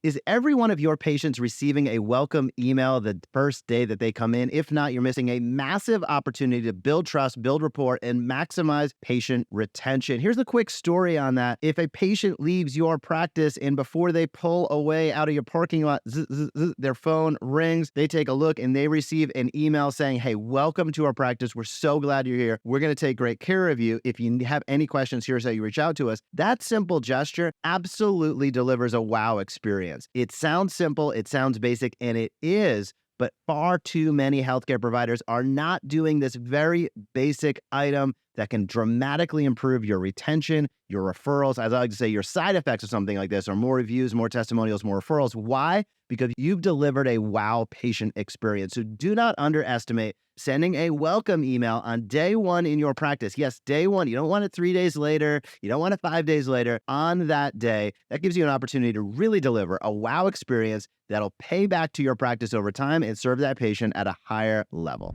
Is every one of your patients receiving a welcome email the first day that they come in? If not, you're missing a massive opportunity to build trust, build rapport, and maximize patient retention. Here's a quick story on that. If a patient leaves your practice and before they pull away out of your parking lot, their phone rings, they take a look and they receive an email saying, hey, welcome to our practice. We're so glad you're here. We're going to take great care of you. If you have any questions, here's how you reach out to us. That simple gesture absolutely delivers a wow experience. It sounds simple, it sounds basic, and it is, but far too many healthcare providers are not doing this very basic item that can dramatically improve your retention, your referrals. As I like to say, your side effects of something like this are more reviews, more testimonials, more referrals. Why? Because you've delivered a wow patient experience. So do not underestimate sending a welcome email on day one in your practice. Yes, day one. You don't want it 3 days later. You don't want it 5 days later. On that day, that gives you an opportunity to really deliver a wow experience that'll pay back to your practice over time and serve that patient at a higher level.